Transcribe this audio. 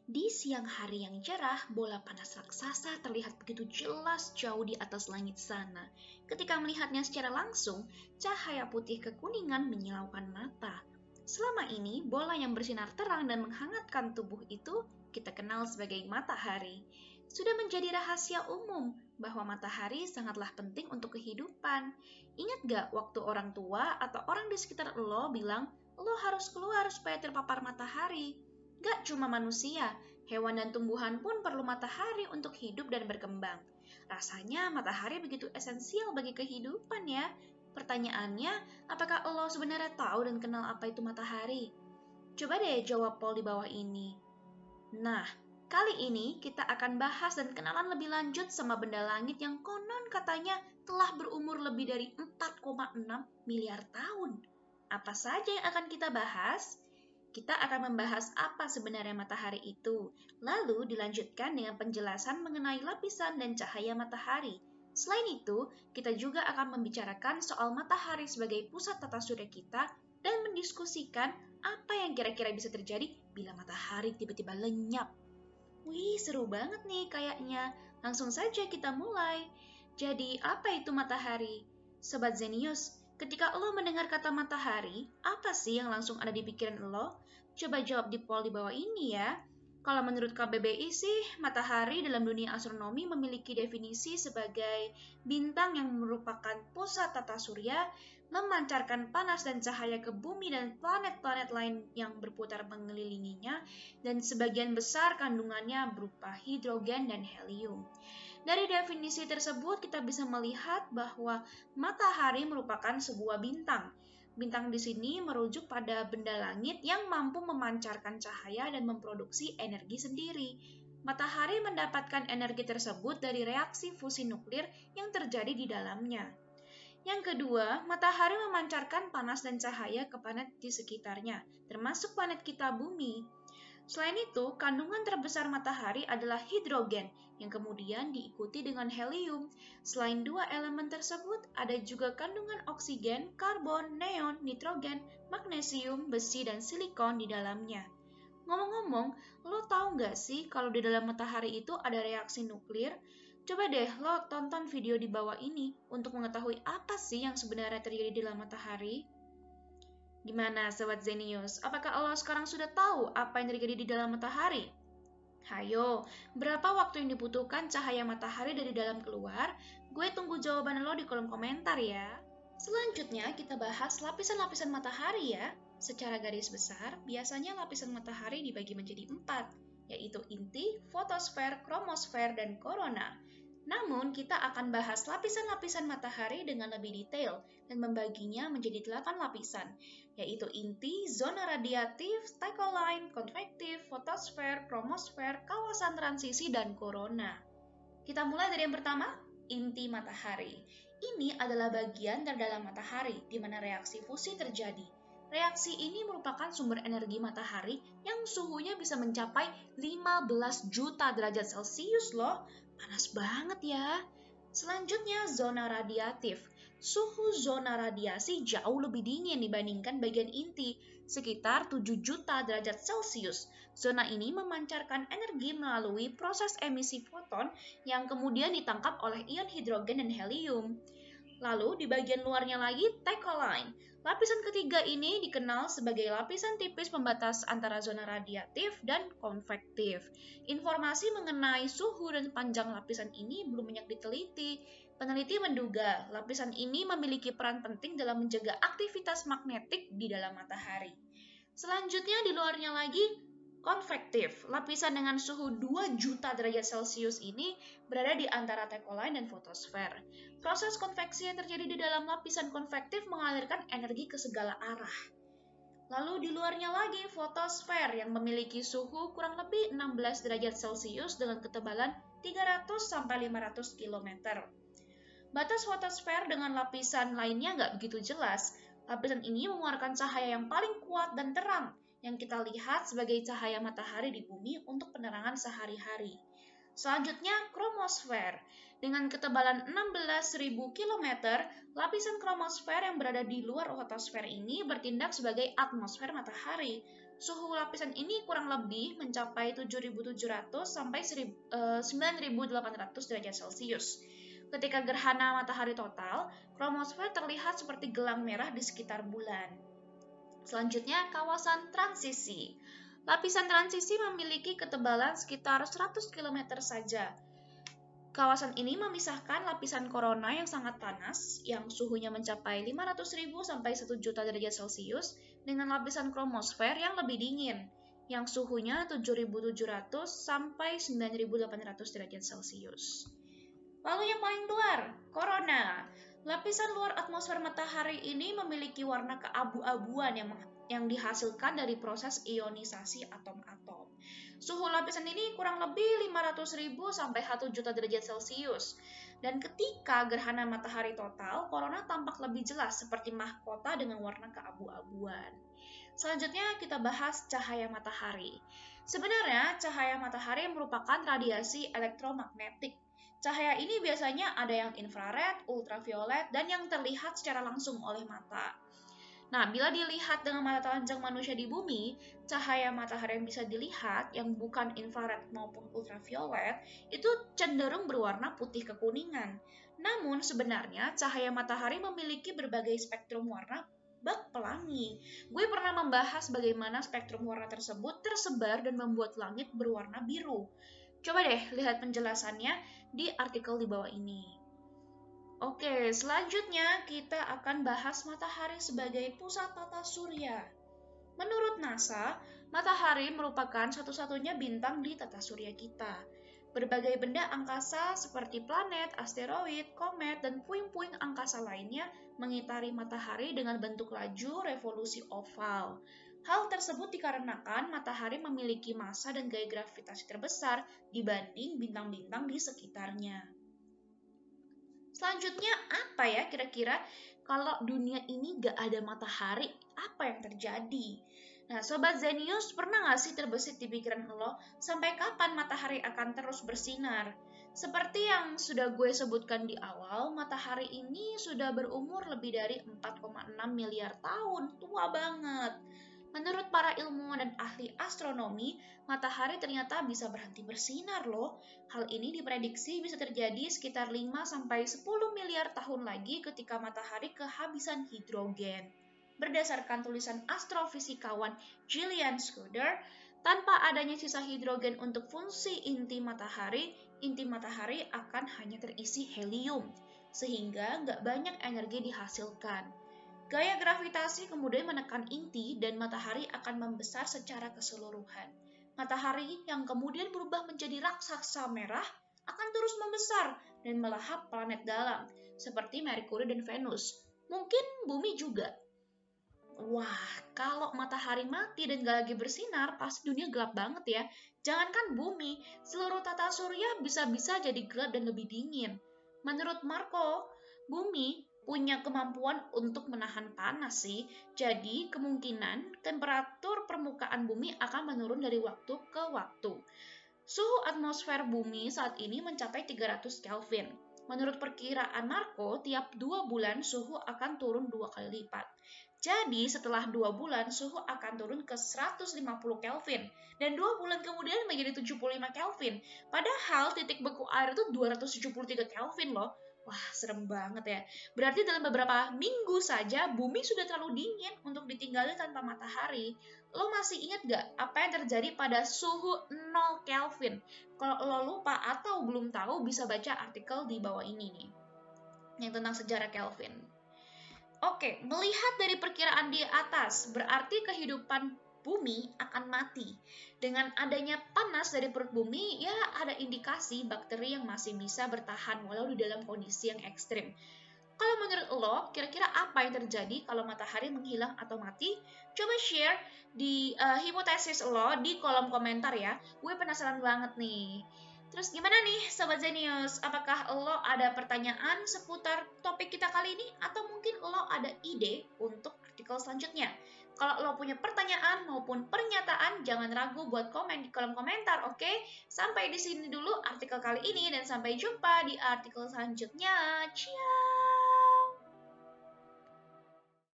Di siang hari yang cerah, bola panas raksasa terlihat begitu jelas jauh di atas langit sana. Ketika melihatnya secara langsung, cahaya putih kekuningan menyilaukan mata. Selama ini, bola yang bersinar terang dan menghangatkan tubuh itu kita kenal sebagai matahari. Sudah menjadi rahasia umum bahwa matahari sangatlah penting untuk kehidupan. Ingat gak waktu orang tua atau orang di sekitar lo bilang, lo harus keluar supaya terpapar matahari? Gak cuma manusia, hewan dan tumbuhan pun perlu matahari untuk hidup dan berkembang. Rasanya matahari begitu esensial bagi kehidupan ya. Pertanyaannya, apakah Allah sebenarnya tahu dan kenal apa itu matahari? Coba deh jawab poll di bawah ini. Nah, kali ini kita akan bahas dan kenalan lebih lanjut sama benda langit yang konon katanya telah berumur lebih dari 4,6 miliar tahun. Apa saja yang akan kita bahas? Kita akan membahas apa sebenarnya matahari itu, lalu dilanjutkan dengan penjelasan mengenai lapisan dan cahaya matahari. Selain itu, kita juga akan membicarakan soal matahari sebagai pusat tata surya kita dan mendiskusikan apa yang kira-kira bisa terjadi bila matahari tiba-tiba lenyap. Wih, seru banget nih kayaknya. Langsung saja kita mulai. Jadi, apa itu matahari? Sobat Zenius, ketika lo mendengar kata matahari, apa sih yang langsung ada di pikiran lo? Coba jawab di poll di bawah ini ya. Kalau menurut KBBI sih, matahari dalam dunia astronomi memiliki definisi sebagai bintang yang merupakan pusat tata surya, memancarkan panas dan cahaya ke bumi dan planet-planet lain yang berputar mengelilinginya, dan sebagian besar kandungannya berupa hidrogen dan helium. Dari definisi tersebut kita bisa melihat bahwa matahari merupakan sebuah bintang. Bintang di sini merujuk pada benda langit yang mampu memancarkan cahaya dan memproduksi energi sendiri. Matahari mendapatkan energi tersebut dari reaksi fusi nuklir yang terjadi di dalamnya. Yang kedua, matahari memancarkan panas dan cahaya ke planet di sekitarnya, termasuk planet kita bumi. Selain itu, kandungan terbesar matahari adalah hidrogen, yang kemudian diikuti dengan helium. Selain dua elemen tersebut, ada juga kandungan oksigen, karbon, neon, nitrogen, magnesium, besi, dan silikon di dalamnya. Ngomong-ngomong, lo tahu nggak sih kalau di dalam matahari itu ada reaksi nuklir? Coba deh lo tonton video di bawah ini untuk mengetahui apa sih yang sebenarnya terjadi di dalam matahari. Gimana Sobat Zenius? Apakah Allah sekarang sudah tahu apa yang terjadi di dalam matahari? Hayo, berapa waktu yang dibutuhkan cahaya matahari dari dalam keluar? Gue tunggu jawaban lo di kolom komentar ya. Selanjutnya kita bahas lapisan-lapisan matahari ya. Secara garis besar, biasanya lapisan matahari dibagi menjadi 4, yaitu inti, fotosfer, kromosfer, dan korona. Namun, kita akan bahas lapisan-lapisan matahari dengan lebih detail dan membaginya menjadi 8 lapisan, yaitu inti, zona radiatif, tikoline, konvektif, fotosfer, kromosfer, kawasan transisi, dan korona. Kita mulai dari yang pertama, inti matahari. Ini adalah bagian terdalam matahari di mana reaksi fusi terjadi. Reaksi ini merupakan sumber energi matahari yang suhunya bisa mencapai 15 juta derajat Celcius loh. Panas banget ya. Selanjutnya, zona radiatif. Suhu zona radiasi jauh lebih dingin dibandingkan bagian inti, sekitar 7 juta derajat Celcius. Zona ini memancarkan energi melalui proses emisi foton yang kemudian ditangkap oleh ion hidrogen dan helium. Lalu di bagian luarnya lagi, tikoline. Lapisan ketiga ini dikenal sebagai lapisan tipis pembatas antara zona radiatif dan konvektif. Informasi mengenai suhu dan panjang lapisan ini belum banyak diteliti. Peneliti menduga lapisan ini memiliki peran penting dalam menjaga aktivitas magnetik di dalam matahari. Selanjutnya di luarnya lagi, konvektif. Lapisan dengan suhu 2 juta derajat Celcius ini berada di antara tikoline dan fotosfer. Proses konveksi yang terjadi di dalam lapisan konvektif mengalirkan energi ke segala arah. Lalu di luarnya lagi fotosfer yang memiliki suhu kurang lebih 16 derajat Celcius dengan ketebalan 300-500 km. Batas fotosfer dengan lapisan lainnya nggak begitu jelas. Lapisan ini mengeluarkan cahaya yang paling kuat dan terang, yang kita lihat sebagai cahaya matahari di bumi untuk penerangan sehari-hari. Selanjutnya, kromosfer. Dengan ketebalan 16.000 km, lapisan kromosfer yang berada di luar fotosfer ini bertindak sebagai atmosfer matahari. Suhu lapisan ini kurang lebih mencapai 7.700 sampai 9.800 derajat Celcius. Ketika gerhana matahari total, kromosfer terlihat seperti gelang merah di sekitar bulan. Selanjutnya, kawasan transisi. Lapisan transisi memiliki ketebalan sekitar 100 km saja. Kawasan ini memisahkan lapisan korona yang sangat panas, yang suhunya mencapai 500.000 sampai 1 juta derajat Celcius, dengan lapisan kromosfer yang lebih dingin, yang suhunya 7.700 sampai 9.800 derajat Celcius. Lalu yang paling luar, korona. Lapisan luar atmosfer matahari ini memiliki warna keabu-abuan yang dihasilkan dari proses ionisasi atom-atom. Suhu lapisan ini kurang lebih 500.000 sampai 1 juta derajat Celcius. Dan ketika gerhana matahari total, korona tampak lebih jelas seperti mahkota dengan warna keabu-abuan. Selanjutnya kita bahas cahaya matahari. Sebenarnya cahaya matahari merupakan radiasi elektromagnetik. Cahaya ini biasanya ada yang infrared, ultraviolet, dan yang terlihat secara langsung oleh mata. Nah, bila dilihat dengan mata telanjang manusia di bumi, cahaya matahari yang bisa dilihat, yang bukan infrared maupun ultraviolet, itu cenderung berwarna putih kekuningan. Namun, sebenarnya cahaya matahari memiliki berbagai spektrum warna bak pelangi. Gue pernah membahas bagaimana spektrum warna tersebut tersebar dan membuat langit berwarna biru. Coba deh lihat penjelasannya di artikel di bawah ini. Oke, selanjutnya kita akan bahas matahari sebagai pusat tata surya. Menurut NASA, matahari merupakan satu-satunya bintang di tata surya kita. Berbagai benda angkasa seperti planet, asteroid, komet, dan puing-puing angkasa lainnya mengitari matahari dengan bentuk laju revolusi oval. Hal tersebut dikarenakan matahari memiliki massa dan gaya gravitasi terbesar dibanding bintang-bintang di sekitarnya. Selanjutnya apa ya kira-kira kalau dunia ini gak ada matahari, apa yang terjadi? Nah, Sobat Zenius, pernah gak sih terbesit di pikiran lo sampai kapan matahari akan terus bersinar? Seperti yang sudah gue sebutkan di awal, matahari ini sudah berumur lebih dari 4,6 miliar tahun, tua banget. Menurut para ilmuwan dan ahli astronomi, matahari ternyata bisa berhenti bersinar loh. Hal ini diprediksi bisa terjadi sekitar 5-10 miliar tahun lagi ketika matahari kehabisan hidrogen. Berdasarkan tulisan astrofisikawan Gillian Scudder, tanpa adanya sisa hidrogen untuk fungsi inti matahari akan hanya terisi helium, sehingga nggak banyak energi dihasilkan. Gaya gravitasi kemudian menekan inti dan matahari akan membesar secara keseluruhan. Matahari yang kemudian berubah menjadi raksasa merah akan terus membesar dan melahap planet dalam, seperti Merkuri dan Venus. Mungkin bumi juga. Wah, kalau matahari mati dan gak lagi bersinar, pasti dunia gelap banget ya. Jangankan bumi, seluruh tata surya bisa-bisa jadi gelap dan lebih dingin. Menurut Marco, bumi punya kemampuan untuk menahan panas sih. Jadi, kemungkinan temperatur permukaan bumi akan menurun dari waktu ke waktu. Suhu atmosfer bumi saat ini mencapai 300 Kelvin. Menurut perkiraan Marco, tiap 2 bulan suhu akan turun 2 kali lipat. Jadi, setelah 2 bulan, suhu akan turun ke 150 Kelvin. Dan 2 bulan kemudian menjadi 75 Kelvin. Padahal titik beku air itu 273 Kelvin loh. Wah, serem banget ya. Berarti dalam beberapa minggu saja, bumi sudah terlalu dingin untuk ditinggali tanpa matahari. Lo masih ingat gak apa yang terjadi pada suhu 0 Kelvin? Kalau lo lupa atau belum tahu, bisa baca artikel di bawah ini nih, yang tentang sejarah Kelvin. Oke, melihat dari perkiraan di atas, berarti kehidupan bumi akan mati. Dengan adanya panas dari perut bumi, ya ada indikasi bakteri yang masih bisa bertahan walau di dalam kondisi yang ekstrim. Kalau menurut lo, kira-kira apa yang terjadi kalau matahari menghilang atau mati? Coba share di hipotesis lo di kolom komentar ya. Gue penasaran banget nih. Terus gimana nih Sobat Zenius? Apakah lo ada pertanyaan seputar topik kita kali ini? Atau mungkin lo ada ide untuk artikel selanjutnya? Kalau lo punya pertanyaan maupun pernyataan, jangan ragu buat komen di kolom komentar, oke? Sampai di sini dulu artikel kali ini dan sampai jumpa di artikel selanjutnya. Ciao!